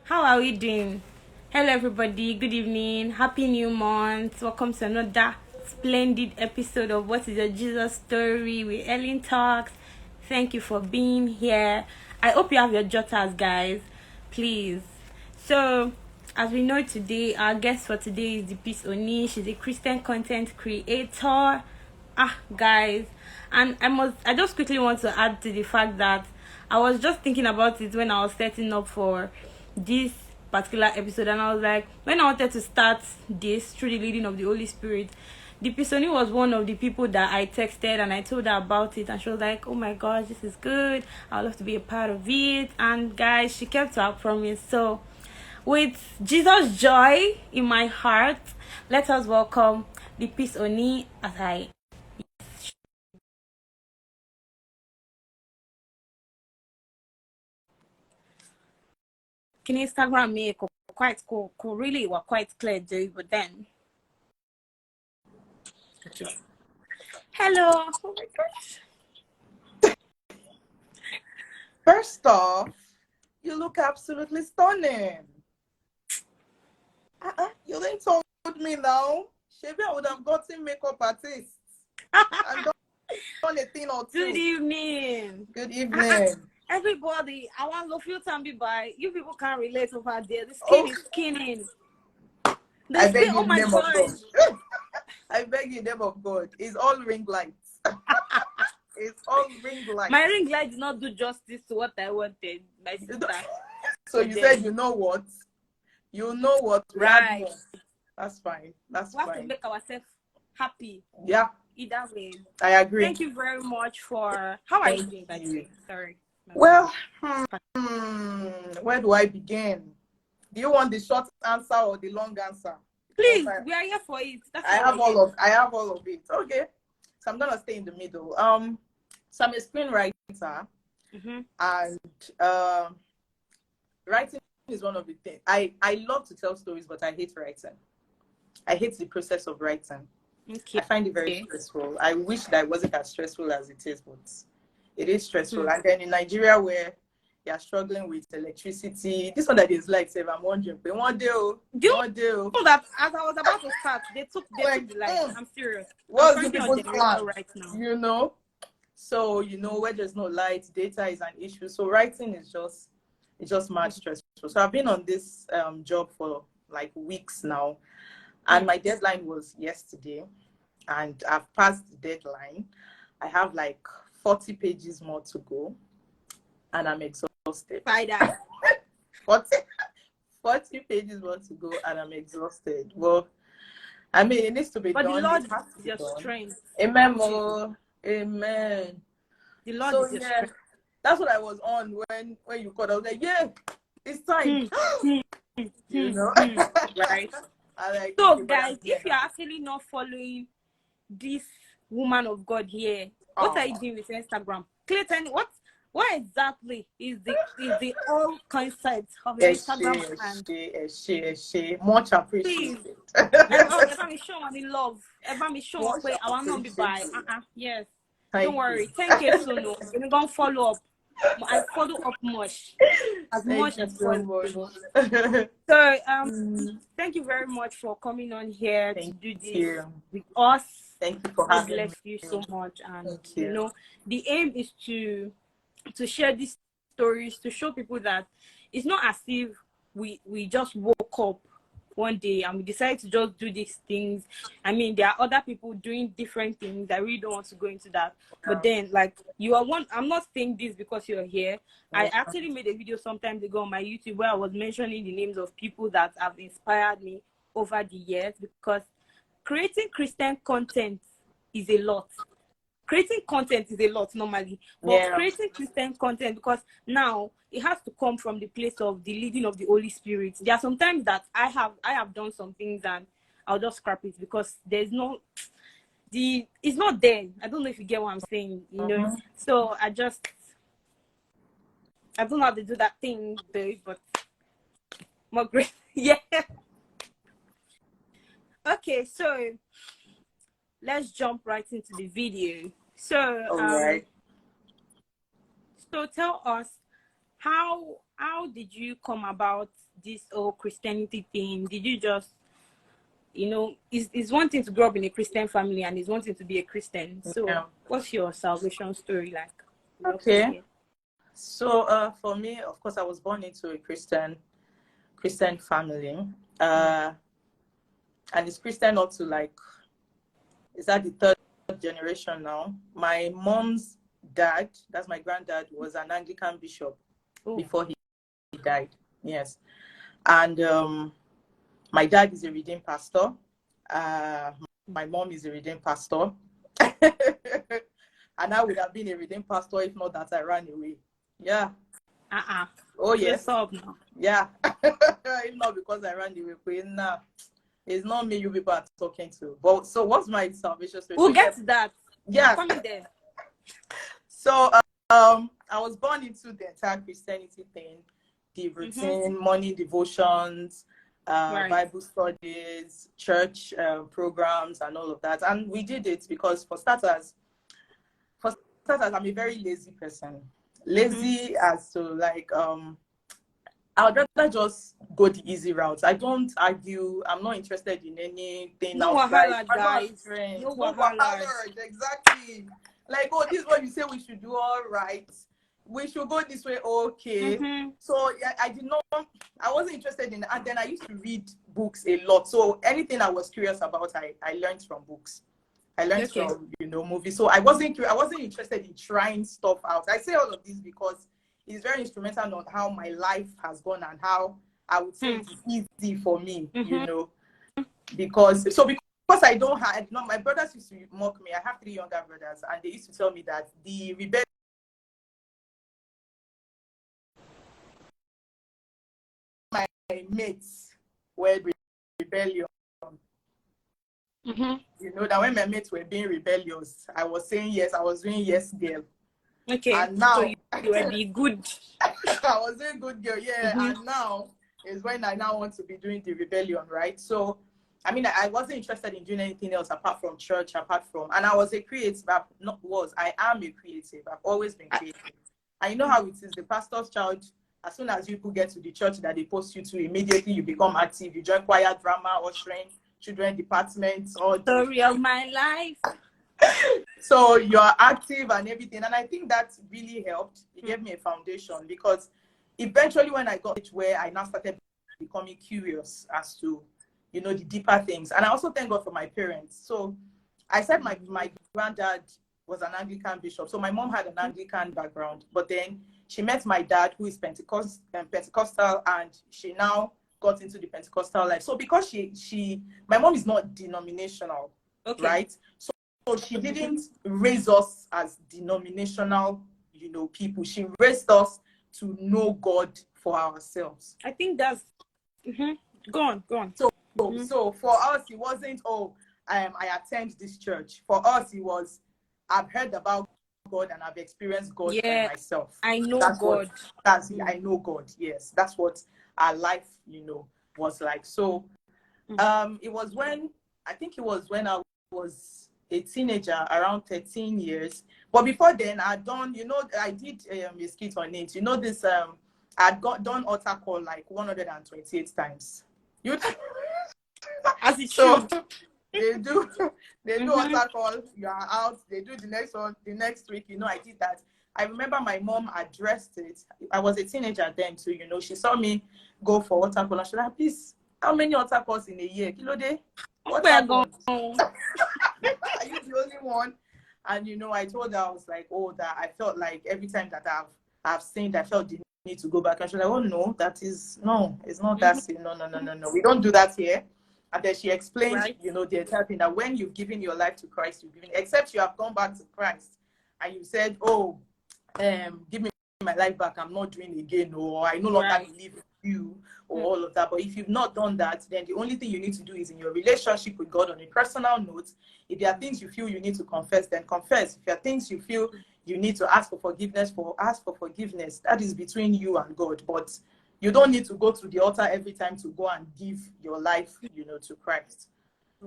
How are we doing? Hello, everybody. Good evening. Happy new month. Welcome to another splendid episode of What is Your Jesus Story with Heleeentalks. Thank you for being here. I hope you have your jotters, guys. Please. So, as we know today, our guest for today is the Peace Oni. She's a Christian content creator. Guys, and I just quickly want to add to the fact that I was just thinking about it when I was setting up for this particular episode, and I was like, when I wanted to start this through the leading of the Holy Spirit, the Pisoni was one of the people that I texted and I told her about it, and she was like, oh my gosh, this is good, I'd love to be a part of it. And guys, she kept her promise. So with Jesus joy in my heart, let us welcome the Pisoni as I can Instagram me quite cool, really were quite clear though, but then okay. Hello. Oh my gosh. First off, you look absolutely stunning. You didn't told me now. Maybe I would have gotten makeup artists and done a thing or two. Good evening. Good evening. Everybody, I want to feel time by. You people can't relate over there. The skin is skinning. I beg you in the name of God. I beg you in the name of God. It's all ring lights. It's all ring lights. My ring light did not do justice to what I wanted. My sister. So you said, you know what? You know what? Right. That's fine. That's we fine. We have to make ourselves happy. Yeah. Either way. I agree. Thank you very much for... How are you doing, by the way? Sorry. Well, where do I begin? Do you want the short answer or the long answer? Please, we are here for it. I have all of it. Okay. So I'm gonna stay in the middle. So I'm a screenwriter, and writing is one of the things. I love to tell stories, but I hate writing. I hate the process of writing. Okay. I find it very stressful. I wish that it wasn't as stressful as it is, but it is stressful. And then in Nigeria, where they are struggling with electricity, this one that is like, say, I'm wondering, but one day, that as I was about to start, they took the light. I'm serious. What's the people's plan right now? You know, so where there's no light, data is an issue. So writing is just mad stressful. So I've been on this job for like weeks now, and my deadline was yesterday, and I've passed the deadline. I have like 40 pages more to go, and I'm exhausted. By that. 40 pages more to go, and I'm exhausted. Well, I mean, it needs to be done. But the Lord is your strength. Amen, Mo. Amen. The Lord is your strength. That's what I was on when you called. I was like, yeah, it's time. Right. So, guys, if you're actually not following this woman of God here, what are you doing with Instagram? Clayton, what exactly is the whole concept of your Instagram? Much appreciated. Ever me show me love. Ever me show up. I want to be by. Yes. Don't worry. Thank you so much. We're gonna follow up. I follow up much as possible. So thank you very much for coming on here to do this with us. Thank you for having me. God bless you so much. And the aim is to share these stories, to show people that it's not as if we just woke up one day and we decided to just do these things. I mean, there are other people doing different things. I really don't want to go into that. But then, like, you are one. I'm not saying this because you're here. I actually made a video some time ago on my YouTube where I was mentioning the names of people that have inspired me over the years, because creating Christian content is a lot. Creating content is a lot normally, but creating Christian content, because now it has to come from the place of the leading of the Holy Spirit. There are sometimes that I have done some things and I'll just scrap it because there's no it's not there. I don't know if you get what I'm saying, So I don't know how to do that thing, babe, but more great. Yeah. Okay, so let's jump right into the video. So, so tell us, how did you come about this whole Christianity thing? Did you just, it's one thing to grow up in a Christian family and it's one thing to be a Christian. So what's your salvation story like? Okay. So for me, of course, I was born into a Christian family. And it's Christian up to like, is that the third generation now? My mom's dad, that's my granddad, was an Anglican bishop before he died. Yes. And my dad is a redeemed pastor. My mom is a redeemed pastor. And I would have been a redeemed pastor if not that I ran away. Yeah. Oh, yes. Yeah. If not because I ran away. Nah. It's not me you people are talking to. But so what's my salvation story? We'll get to that. Yeah. Coming there. So I was born into the entire Christianity thing, the routine, morning devotions, Bible studies, church programs, and all of that. And we did it because for starters, I'm a very lazy person. Lazy as to like I would rather just go the easy route. I don't argue. I'm not interested in anything. No wahala, guys. No wahala. Exactly. Like, oh, this is what you say we should do. All right. We should go this way. Okay. So yeah, I wasn't interested in it. And then I used to read books a lot. So anything I was curious about, I learned from books. I learned from, movies. So I wasn't interested in trying stuff out. I say all of this because it's very instrumental on how my life has gone and how I would say it's easy for me, because I don't have, my brothers used to mock me. I have 3 younger brothers, and they used to tell me that the rebellion, my mates were rebellion. That when my mates were being rebellious, I was saying yes, I was doing yes, girl. Okay, and now so you were the good. I was doing good girl, and now is when I now want to be doing the rebellion, right? So, I mean, I wasn't interested in doing anything else apart from church, and I was a creative. I am a creative. I've always been creative. And you know how it is, the pastor's child, as soon as you people get to the church that they post you to, immediately you become active. You join choir, drama, ushering, children departments, or story of my life. So you're active and everything, and I think that really helped. It gave me a foundation, because eventually when I got to where I now started becoming curious as to the deeper things. And I also thank God for my parents. So I said my granddad was an Anglican bishop, so my mom had an Anglican background, but then she met my dad, who is Pentecostal, and she now got into the Pentecostal life. So because my mom is not denominational, right? So she didn't raise us as denominational, people. She raised us to know God for ourselves. I think that's go on. So for us, it wasn't, I attend this church. For us, it was, I've heard about God and I've experienced God for myself. I know God. I know God. Yes, that's what our life, was like. So, it was when I was a teenager, around 13 years. But before then, I'd done, I did a skit on it. This, I'd done altar call like 128 times. As it should. They do altar call, you are out. They do the next one, the next week. I did that. I remember my mom addressed it. I was a teenager then too, she saw me go for altar call. And she was like, please, how many altar calls in a year? Kilo day? Are you the only one? And I told her, I was like, that I felt like every time that I've sinned, I felt the need to go back. And she was like, oh no, it's not that sin. No. We don't do that here. And then she explained, the entire thing, that when you've given your life to Christ, except you have gone back to Christ and you said, give me my life back, I'm not doing it again, or I no longer believe in you, or all of that. But if you've not done that, then the only thing you need to do is in your relationship with God on a personal note. If there are things you feel you need to confess, then confess. If there are things you feel you need to ask for forgiveness ask for forgiveness. That is between you and God. But you don't need to go to the altar every time to go and give your life, to Christ.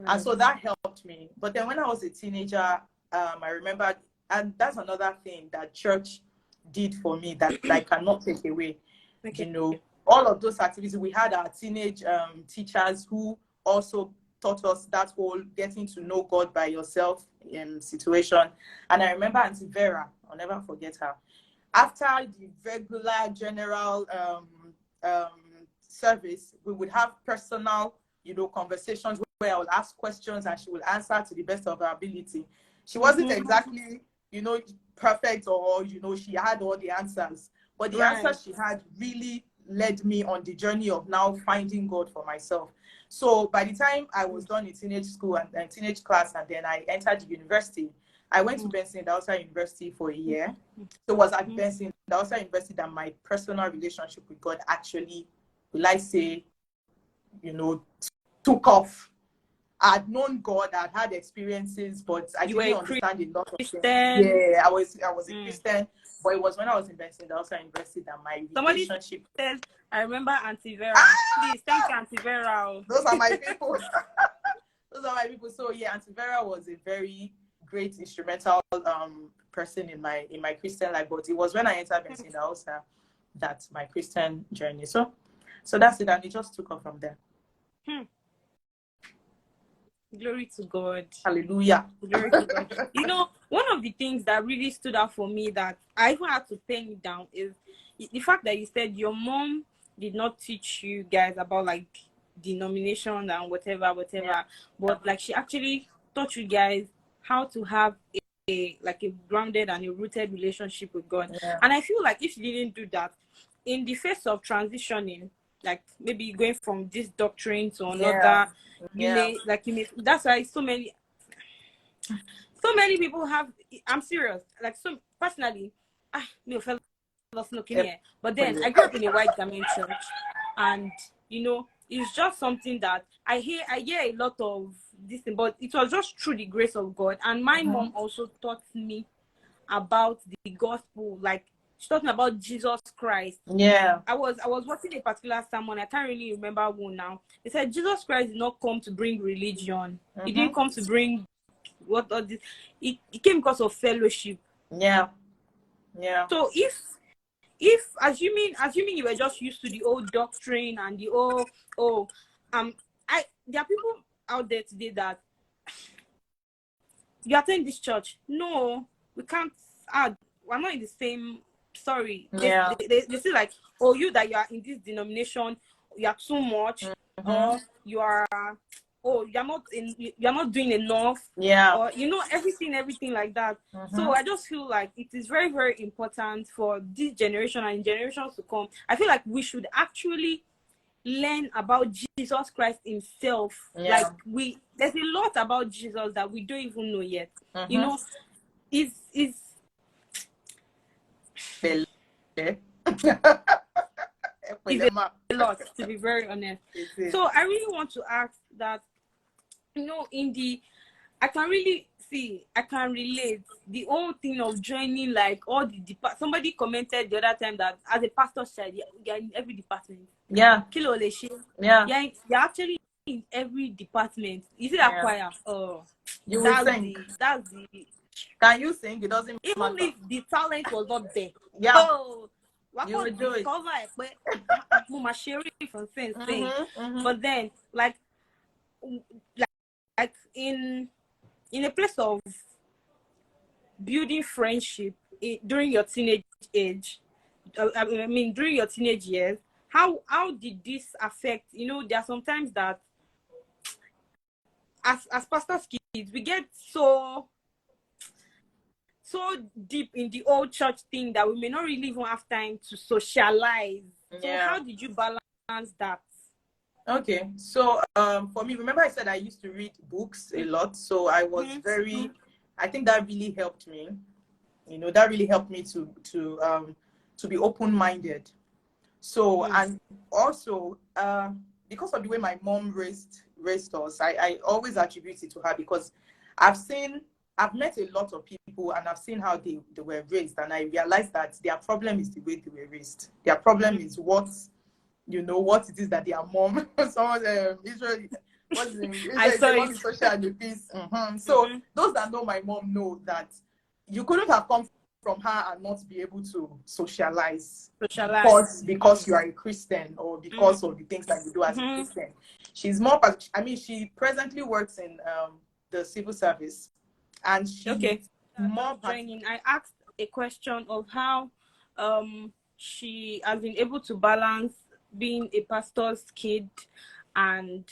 And so that helped me. But then when I was a teenager, I remember, and that's another thing that church did for me that I cannot take away. Okay. You know, all of those activities. We had our teenage teachers who also taught us that whole getting to know God by yourself situation. And I remember Auntie Vera, I'll never forget her. After the regular general service, we would have personal, you know, conversations where I would ask questions and she would answer to the best of her ability. She wasn't exactly, you know, perfect, or, you know, she had all the answers, but the answers she had really led me on the journey of now finding God for myself. So by the time I was done in teenage school and teenage class, and then I entered university, I went to Benson Idahosa University for a year. So it was at Benson Idahosa University that my personal relationship with God actually, will I say, you know, took off. I'd known God, I'd had experiences, but I didn't understand a lot of things. Yeah, I was a Christian, but it was when I was in Benson Idahosa University that my relationship. Says, I remember Auntie Vera. Please, thank you, Auntie Vera. Those are my people. Those are my people. So yeah, Auntie Vera was a very great instrumental person in my Christian life. But it was when I entered Benson Idahosa that my Christian journey. So that's it, and it just took off from there. Glory to God. Hallelujah. Glory to God. You know, one of the things that really stood out for me that I even had to pen it down is the fact that you said your mom did not teach you guys about like denomination and whatever, but like she actually taught you guys how to have a grounded and a rooted relationship with God. And I feel like if she didn't do that, in the face of transitioning, like maybe going from this doctrine to another, you may that's why so many people have, I'm serious, like, so personally, but then I grew up in a white garment church, and you know, it's just something that I hear a lot of this thing, but it was just through the grace of God. And my mom also taught me about the gospel, like she taught me about Jesus Christ. I was watching a particular sermon, I can't really remember who now. They said Jesus Christ did not come to bring religion. He didn't come to bring what all this. It came because of fellowship. So if assuming you were just used to the old doctrine and the old there are people out there today that you attend this church. No, we can't add. We're not in the same. Sorry. They say like, oh, you that you are in this denomination, you are too much, or you are, oh, you're not doing enough, or you know, everything like that. So I just feel like it is very, very important for this generation and generations to come. I feel like we should actually learn about Jesus Christ himself. Like there's a lot about Jesus that we don't even know yet. You know, is it's a lot, to be very honest. So I really want to ask that, you know, I can relate the whole thing of joining like all the somebody commented the other time that as a pastor said, you're in every department. You're actually in every department. You see that choir? Oh, you will sing. That's the. Can you sing? It doesn't even matter. If the talent was not there. Oh, you will do it. But then, like in a place of building friendship during your teenage age, during your teenage years, how did this affect? You know, there are sometimes that as pastors' kids, we get so deep in the old church thing that we may not really even have time to socialize. So how did you balance that? Okay, so for me, remember I said I used to read books a lot, so I was I think that really helped me. You know, that really helped me to be open-minded. So and also because of the way my mom raised us, I always attribute it to her, because I've met a lot of people and I've seen how they were raised, and I realized that their problem is the way they were raised. Their problem is what it is that their mom, someone Israel, what's the name? I saw it. Social peace. So those that know my mom know that you couldn't have come from her and not be able to socialize. Socialize. You are a Christian, or because of the things that you do as a Christian. She's more, I mean, she presently works in the civil service, and she's more I asked a question of how she has been able to balance being a pastor's kid and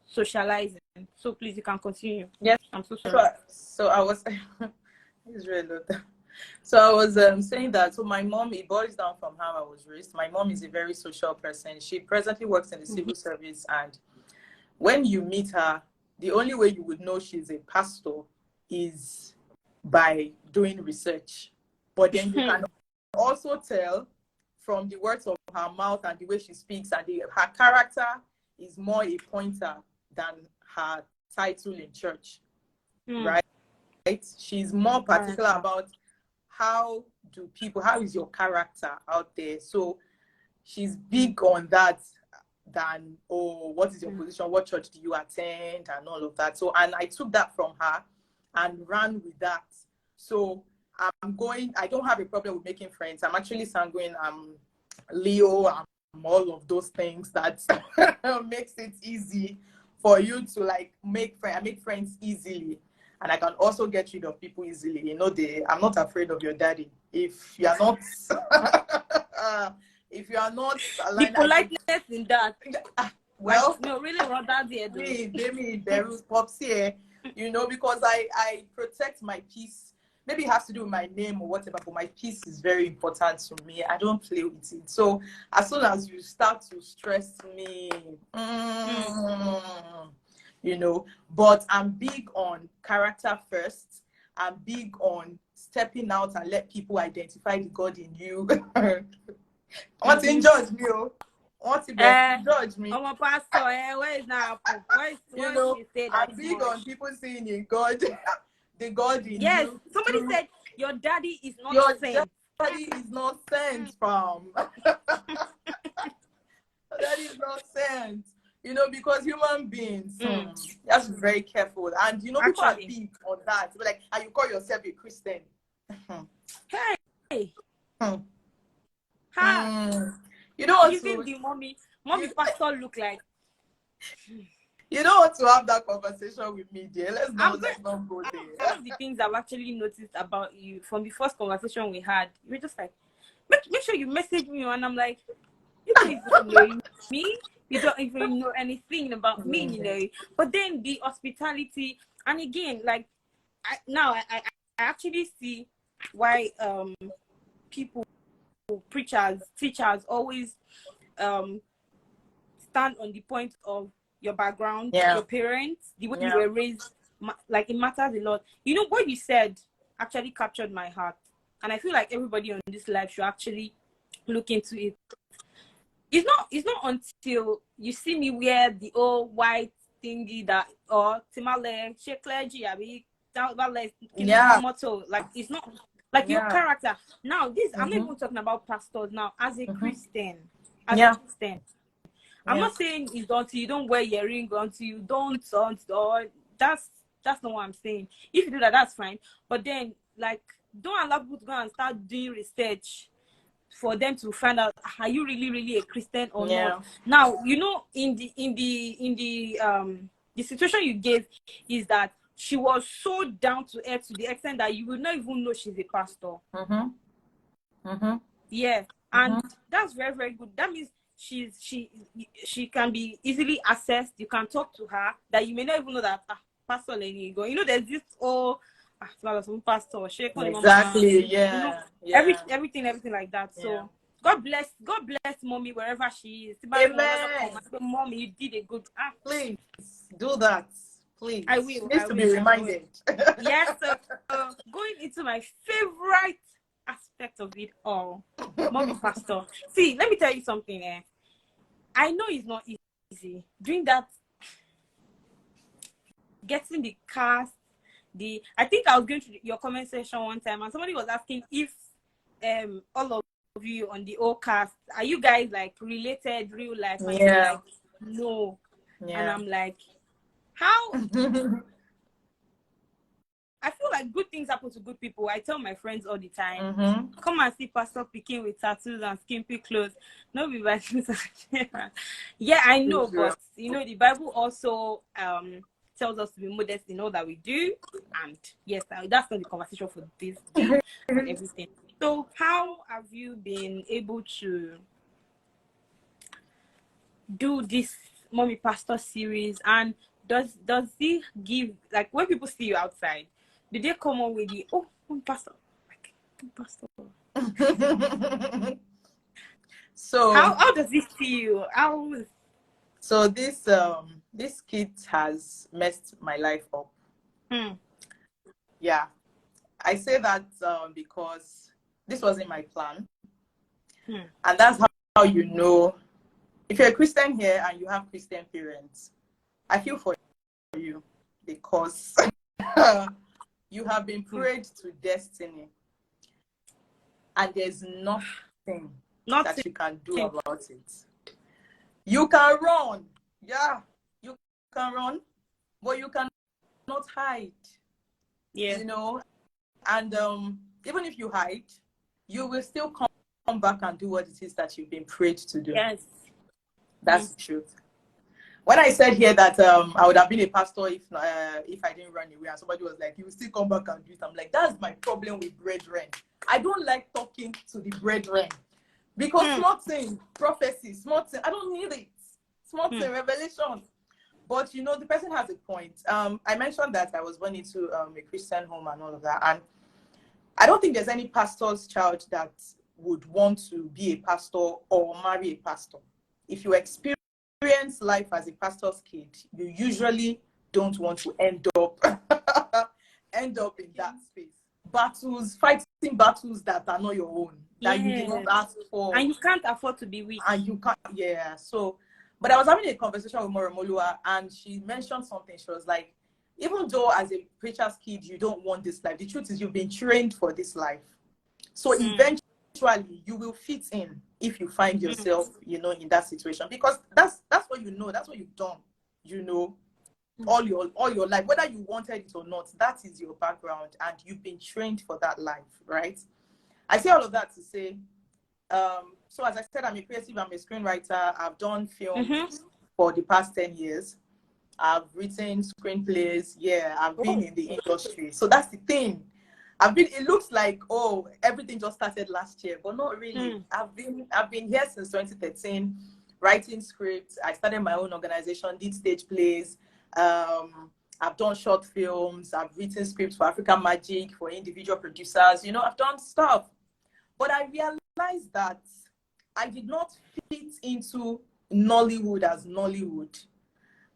socializing. So please, you can continue. Yes, I'm so sorry. So I was it's really low. So I was saying that, so my mom, it boils down from how I was raised. My mom is a very social person. She presently works in the civil service, and when you meet her, the only way you would know she's a pastor is by doing research. But then you can also tell from the words of her mouth and the way she speaks, and her character is more a pointer than her title in church, right? She's more particular about how is your character out there. So she's big on that than, oh, what is your position? What church do you attend? And all of that. So, and I took that from her and ran with that. So I don't have a problem with making friends. I'm actually sanguine. I'm Leo. I'm all of those things that makes it easy for you to like make friends. I make friends easily. And I can also get rid of people easily. You know, I'm not afraid of your daddy. If you are not, the politeness in that. Well, no, really, rather there is pops here. You know, because I protect my peace. Maybe it has to do with my name or whatever, but my peace is very important to me. I don't play with it. So as soon as you start to stress me, you know, but I'm big on character first. I'm big on stepping out and let people identify the God in you. Want to judge me? Want to judge me? I'm a pastor. Where is now? You know, I'm big on people seeing in God, the God in you. Yes, somebody said your daddy is not sent. Your daddy is not sent from. That is not sent. You know, because human beings, you have to be very careful. And, you know, people are big on that. Like, and you call yourself a Christian. Hey. You don't want to... the mommy pastor look like... You don't want to have that conversation with me, dear. Let's not go there. One of the things I've actually noticed about you from the first conversation we had, you were just like, make sure you message me. And I'm like, you don't even know me. You don't even know anything about me, you know. But then the hospitality, and again, like, I actually see why people, preachers, teachers always stand on the point of your background, your parents, the way you were raised. Like, it matters a lot. You know, what you said actually captured my heart. And I feel like everybody on this live should actually look into it. It's not until you see me wear the old white thingy that, or timale, clergy, motto. Like, it's not like your character. Now, I'm not even talking about pastors now. As a Christian, a Christian, I'm not saying it's until you don't wear your ring, until you don't, or that's not what I'm saying. If you do that, that's fine. But then, like, don't allow people to go and start doing research for them to find out, are you really a Christian or not? Now, you know, in the situation you gave is that she was so down to earth to the extent that you would not even know she's a pastor. And that's very, very good. That means she can be easily accessed. You can talk to her that you may not even know that Pastor Lenny go. You know, there's this pastor, exactly, you know, everything like that. So God bless mommy wherever she is. Amen. Mommy, you did a good Please do that. Please. I will. She needs to be reminded. Yes. So, going into my favorite aspect of it all, mommy pastor. See, let me tell you something. I know it's not easy doing that. Getting the cast. I think I was going to your comment section one time and somebody was asking if all of you on the old cast, are you guys like related real life? And like, no. And I'm like, how? I feel like good things happen to good people. I tell my friends all the time, come and see Pastor Pikin with tattoos and skimpy clothes. No be bad. Yeah, I know, but you know, the Bible also tells us to be modest in all that we do. And yes, that's not the conversation for this day and everything. So how have you been able to do this Mommy Pastor series, and does it give, like, when people see you outside, do they come on with the Mommy Pastor, like Pastor? So how does it see you? So this kit has messed my life up. Yeah, I say that because this wasn't my plan, and that's how you know. If you're a Christian here and you have Christian parents, I feel for you, because you have been prayed to destiny, and there's nothing that you can do about it. You can run, yeah, you can run, but you cannot hide. Yeah, you know, and even if you hide, you will still come back and do what it is that you've been prayed to do. Yes. That's the truth. When I said here that I would have been a pastor if I didn't run away, and somebody was like, you will still come back and do it, I'm like, that's my problem with brethren. I don't like talking to the brethren, because small thing, prophecy, small thing, I don't need it. Small thing, revelation. But you know, the person has a point. I mentioned that I was born into a Christian home and all of that, and I don't think there's any pastor's child that would want to be a pastor or marry a pastor. If you experience life as a pastor's kid, you usually don't want to end up in that space. Fighting battles that are not your own, that you did not ask for, and you can't afford to be weak. And you can't, yeah. So, but I was having a conversation with Moromolua, and she mentioned something. She was like, even though as a preacher's kid you don't want this life, the truth is you've been trained for this life. So eventually you will fit in if you find yourself, you know, in that situation, because that's what you know, that's what you've done, you know, all your life, whether you wanted it or not. That is your background, and you've been trained for that life, right? I say all of that to say, so as I said, I'm a creative, I'm a screenwriter. I've done films for the past 10 years. I've written screenplays. Yeah, I've been in the industry. So that's the thing. It looks like, everything just started last year, but not really. I've been here since 2013, writing scripts. I started my own organization, did stage plays. I've done short films. I've written scripts for African Magic, for individual producers. You know, I've done stuff. But I realized that I did not fit into Nollywood as Nollywood.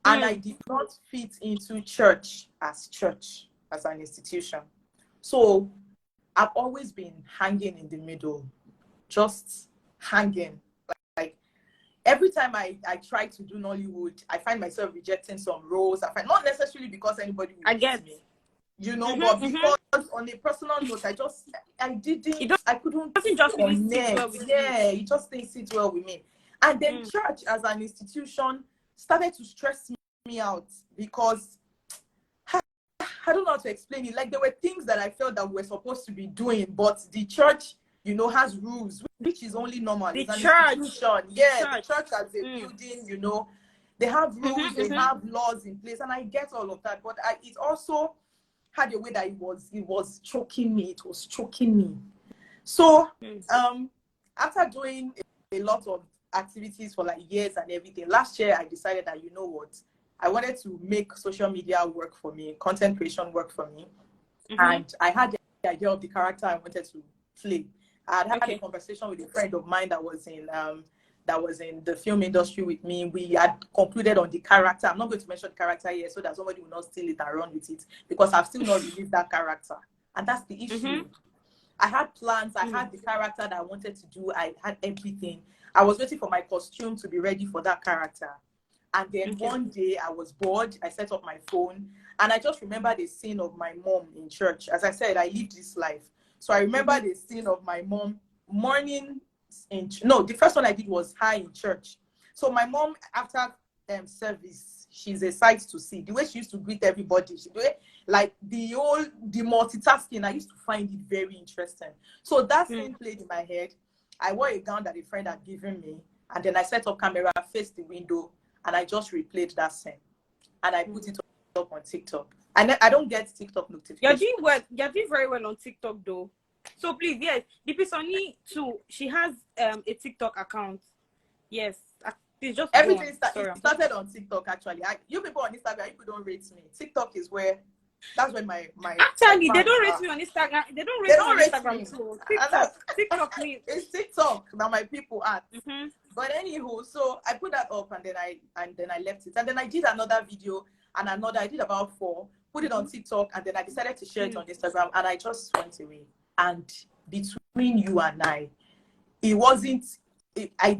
And I did not fit into church, as an institution. So I've always been hanging in the middle, just hanging. Like every time I try to do Nollywood, I find myself rejecting some roles. Not necessarily because anybody will get me, you know, but because on a personal note, I couldn't connect. It just didn't sit well with me. And then church as an institution started to stress me out, because I don't know how to explain it. Like, there were things that I felt that we were supposed to be doing, but the church, you know, has rules, which is only normal. The it's an church. institution. Yeah, the church as a building, you know, they have rules, they have laws in place, and I get all of that. But it also had a way that it was choking me. It was choking me. So after doing a lot of activities for like years and everything, last year I decided that, you know what, I wanted to make social media work for me, content creation work for me. And I had the idea of the character I wanted to play. I had a conversation with a friend of mine that was in the film industry with me. We had concluded on the character. I'm not going to mention the character here so that somebody will not steal it and run with it, because I've still not released that character. And that's the issue. I had plans. I had the character that I wanted to do. I had everything. I was waiting for my costume to be ready for that character. And then one day I was bored. I set up my phone, and I just remember the scene of my mom in church. As I said, I lived this life. So I remember the scene of my mom the first one I did was high in church. So my mom, after service, she's a sight to see. The way she used to greet everybody, like the multitasking, I used to find it very interesting. So that scene played in my head. I wore a gown that a friend had given me, and then I set up camera, faced the window, and I just replayed that scene, and I put it up on TikTok. And I don't get TikTok notifications. You're doing well. You're doing very well on TikTok, though. So please, yes, the Pisoni too. She has a TikTok account. Yes, it's just everything started on TikTok. Actually, you people on Instagram, you people don't rate me. TikTok is where. That's when my actually they don't rate me on Instagram. They don't rate me on Instagram too. TikTok me. It's TikTok that my people at. But anywho, so I put that up and then I left it, and then I did another video and another. I did about 4. Put it on TikTok, and then I decided to share it on Instagram, and I just went away. And between you and I, it wasn't. I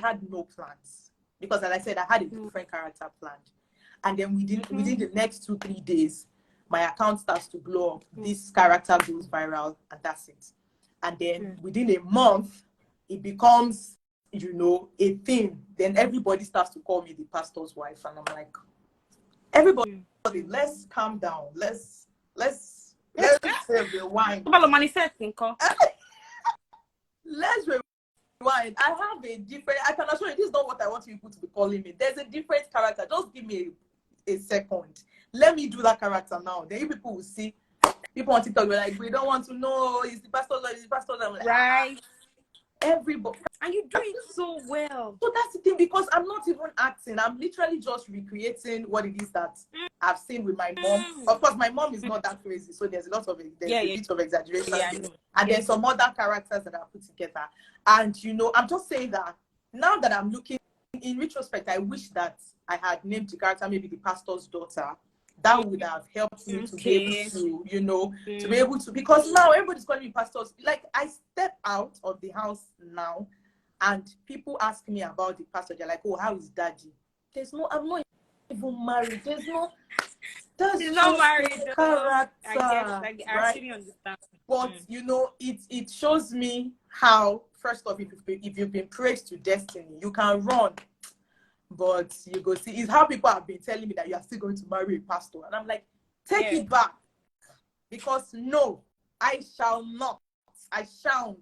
had no plans, because, as I said, I had a different character planned. And then within the next 2-3 days, my account starts to blow up. This character goes viral, and that's it. And then within a month, it becomes, a thing. Then everybody starts to call me the pastor's wife, and I'm like, everybody, let's calm down. Let's rewind. Let's rewind. I have a different. I can assure you, this is not what I want people to be calling me. There's a different character. Just give me a second. Let me do that character now. Then you people will see. People on TikTok will like, we don't want to know. Is the pastor? Is the pastor? I'm like, right. Everybody. And you're doing so well. So that's the thing, because I'm not even acting. I'm literally just recreating what it is that I've seen with my mom. Of course, my mom is not that crazy, so there's a lot of a bit of exaggeration. And there's some other characters that I put together. And I'm just saying that now that I'm looking in retrospect, I wish that I had named the character maybe the pastor's daughter. That would have helped me to be able to, to be able to, because now everybody's calling me pastors. Like, I step out of the house now, and people ask me about the pastor. They're like, oh, how is daddy? I'm not even married. She's not married. Character, I actually understand. But it shows me how, first off, if you've been praised to destiny, you can run. But you go see, it's how people have been telling me that you are still going to marry a pastor. And I'm like, take it back. Because no, I shall not. I shan't.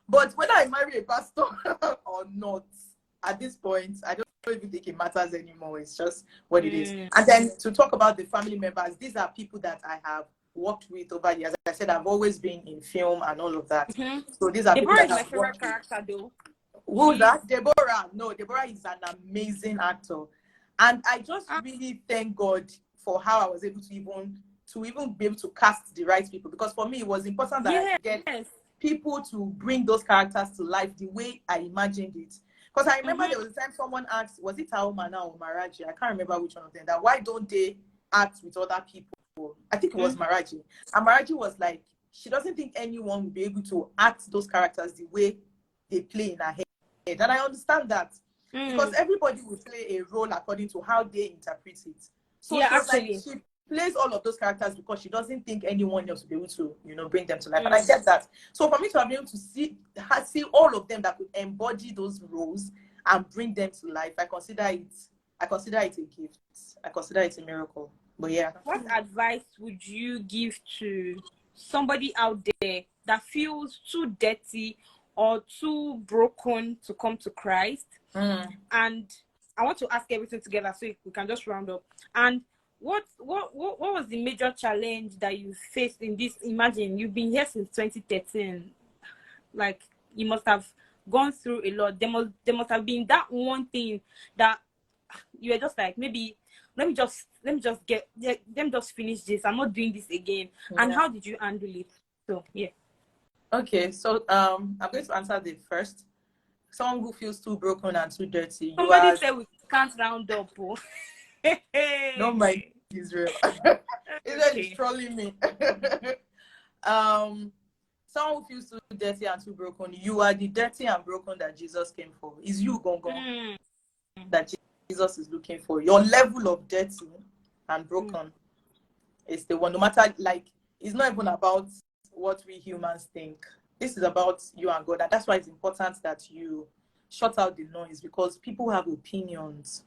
But whether I marry a pastor or not, at this point, I don't even think it matters anymore. It's just what it is. And then to talk about the family members, these are people that I have worked with over the years. As I said, I've always been in film and all of that. So these are people that my favorite character, though. Who's that? Deborah. No, Deborah is an amazing actor. And I just really thank God for how I was able to even be able to cast the right people. Because for me, it was important that I get people to bring those characters to life the way I imagined it. Because I remember there was a time someone asked, was it Aomana or Maraji? I can't remember which one of them. That why don't they act with other people? I think it was Maraji. And Maraji was like, she doesn't think anyone will be able to act those characters the way they play in her head. And I understand that because everybody will play a role according to how they interpret it. So actually, like, she plays all of those characters because she doesn't think anyone else will be able to, bring them to life. And I get that. So for me to have been able to see all of them that could embody those roles and bring them to life, I consider it a gift. I consider it a miracle. But yeah. What advice would you give to somebody out there that feels too dirty or too broken to come to Christ? And I want to ask everything together so we can just round up. And what was the major challenge that you faced in this? Imagine you've been here since 2013. Like, you must have gone through a lot. There must have been that one thing that you were just like, maybe let me just finish this. I'm not doing this again. And how did you handle it? So yeah. Okay, so I'm going to answer the first. Someone who feels too broken and too dirty. Somebody said we can't round up. Don't mind Israel. Israel is trolling me. Someone who feels too dirty and too broken. You are the dirty and broken that Jesus came for. It's you, Gongon, that Jesus is looking for. Your level of dirty and broken is the one. No matter, like, it's not even about what we humans think. This is about you and God. And that's why it's important that you shut out the noise, because people have opinions.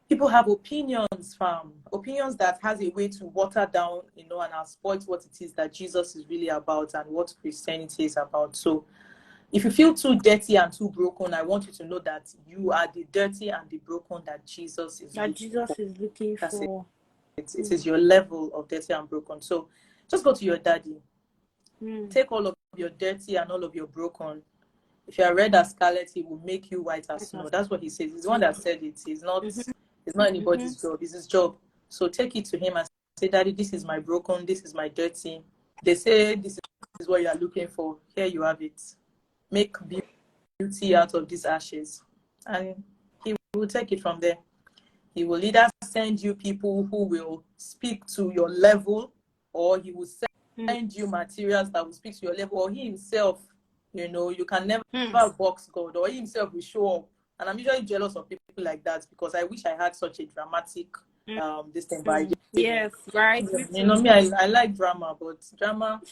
people have opinions, fam. Opinions that has a way to water down, you know, and exploit what it is that Jesus is really about and what Christianity is about. So if you feel too dirty and too broken, I want you to know that you are the dirty and the broken that Jesus is looking That's for. It is your level of dirty and broken. So just go to your daddy. Take all of your dirty and all of your broken. If you are red as scarlet, he will make you white as snow. That's what he says. He's the one that said it. It's not anybody's job. It's his job. So take it to him and say, Daddy, this is my broken. This is my dirty. They say this is what you are looking for. Here you have it. Make beauty out of these ashes. And he will take it from there. He will either send you people who will speak to your level, or he will send you materials that will speak to your level, or he himself, you know, you can never box God, or he himself will show up. And I'm usually jealous of people like that because I wish I had such a dramatic this thing. Yes, right. You know me, I like drama, but drama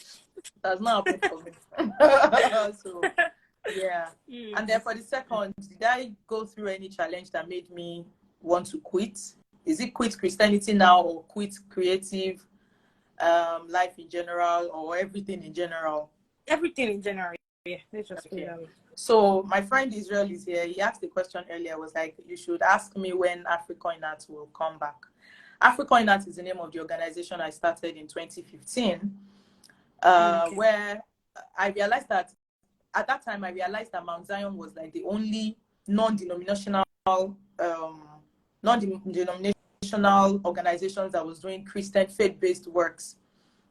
does not happen for me. So yeah. And then for the second, did I go through any challenge that made me want to quit? Is it quit Christianity now, or quit creative life in general, or everything in general? Everything in general. Yeah, let's just So my friend Israel is here. He asked the question earlier. Was like, you should ask me when AfriCoinArt will come back. AfriCoinArt is the name of the organization I started in 2015, where I realized that at that time Mount Zion was like the only non-denominational organizations that was doing Christian faith-based works.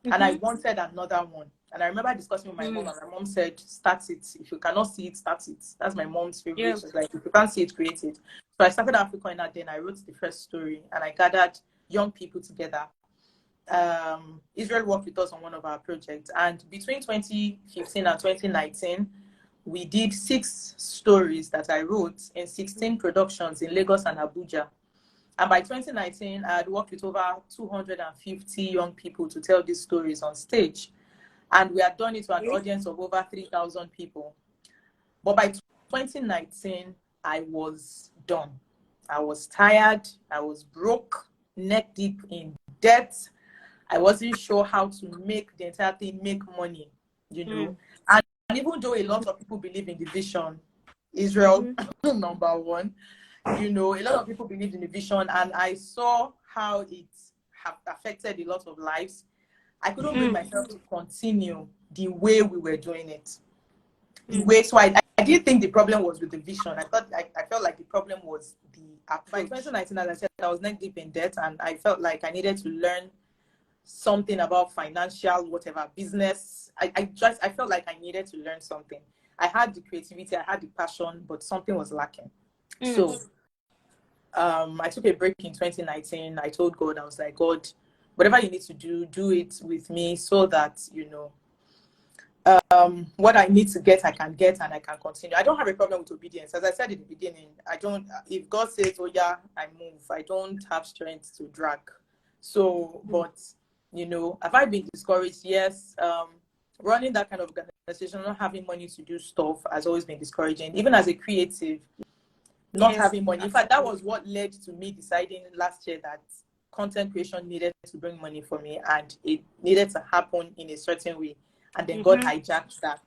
And I wanted another one. And I remember discussing with my mom, and my mom said, start it. If you cannot see it, start it. That's my mom's favorite. Yeah. She's like, if you can't see it, create it. So I started AfriCoinArt, then I wrote the first story, and I gathered young people together. Israel worked with us on one of our projects. And between 2015 and 2019, we did 6 stories that I wrote in 16 productions in Lagos and Abuja. And by 2019, I had worked with over 250 young people to tell these stories on stage. And we had done it to an audience of over 3,000 people. But by 2019, I was done. I was tired. I was broke, neck deep in debt. I wasn't sure how to make the entire thing make money, you know. And even though a lot of people believe in the vision, Israel, number one, you know, a lot of people believed in the vision, and I saw how it have affected a lot of lives. I couldn't bring myself to continue the way we were doing it. So I didn't think the problem was with the vision. I felt like the problem was by 2019, as I said, I was neck deep in debt, and I felt like I needed to learn something about financial, whatever, business. I felt like I needed to learn something. I had the creativity, I had the passion, but something was lacking. So I took a break in 2019. I told God, I was like, God, whatever you need to do it with me, so that, you know, what I need to get, I can get, and I can continue. I don't have a problem with obedience. As I said in the beginning, if God says, oh yeah, I move, I don't have strength to drag. So, but, you know, have I been discouraged? Yes. Running that kind of organization, not having money to do stuff has always been discouraging. Even as a creative, not having money. In fact, that was what led to me deciding last year that content creation needed to bring money for me, and it needed to happen in a certain way. And then God hijacked that.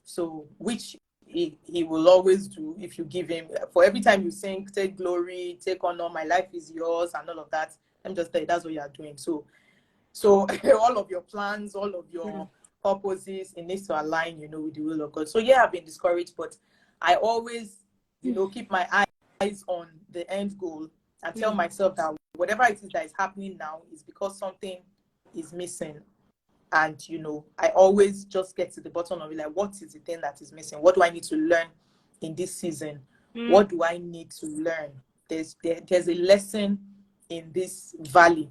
So, which he will always do if you give him. For every time you sing, take glory, take honor, my life is yours, and all of that. Let me just tell you, that's what you are doing. So all of your plans, all of your purposes, it needs to align, you know, with the will of God. So yeah, I've been discouraged, but I always, you know, keep my eyes on the end goal and tell myself that whatever it is that is happening now is because something is missing. And, you know, I always just get to the bottom of it, like, what is the thing that is missing? What do I need to learn in this season? What do I need to learn? There's a lesson in this valley.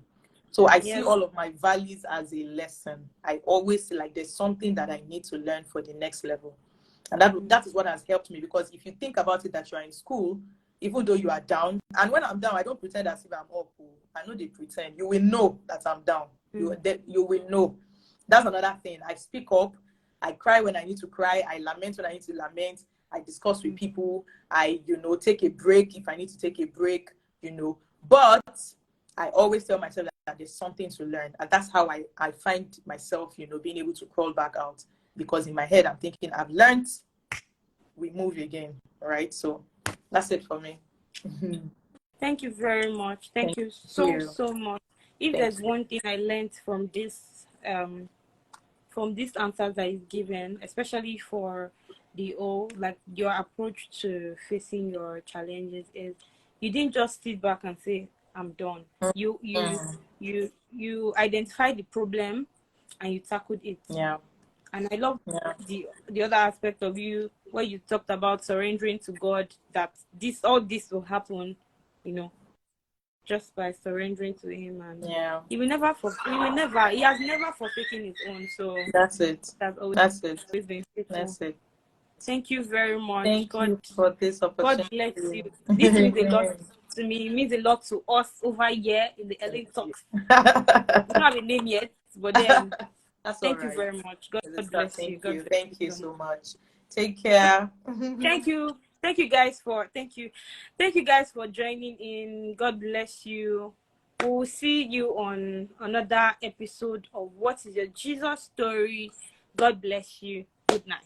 So I see all of my valleys as a lesson. I always see like there's something that I need to learn for the next level. And that is what has helped me, because if you think about it, that you're in school, even though you are down, and when I'm down, I don't pretend as if I'm up. I know they pretend. You will know that I'm down. You will know. That's another thing. I speak up. I cry when I need to cry. I lament when I need to lament. I discuss with people. I, you know, take a break if I need to take a break, you know. But I always tell myself that there's something to learn. And that's how I find myself, being able to crawl back out. Because in my head, I'm thinking, I've learned, we move again, right? So that's it for me. Thank you very much. Thank you so much. If there's one thing I learned from this answers that is given, especially for like your approach to facing your challenges, is you didn't just sit back and say, I'm done. You identified the problem and you tackled it. Yeah. And I love the other aspect of you where you talked about surrendering to God, that all this will happen, just by surrendering to Him, and He has never forsaken His own. So that's it. That's always been faithful. That's it. Thank you very much. Thank you for this opportunity. God bless you. This means a lot to me. It means a lot to us over here in the Heleeentalks. We don't have a name yet, but then thank you very much. God bless you. Thank you so much. Take care. Thank you. Thank you guys for joining in. God bless you. We'll see you on another episode of What is Your Jesus Story. God bless you. Good night.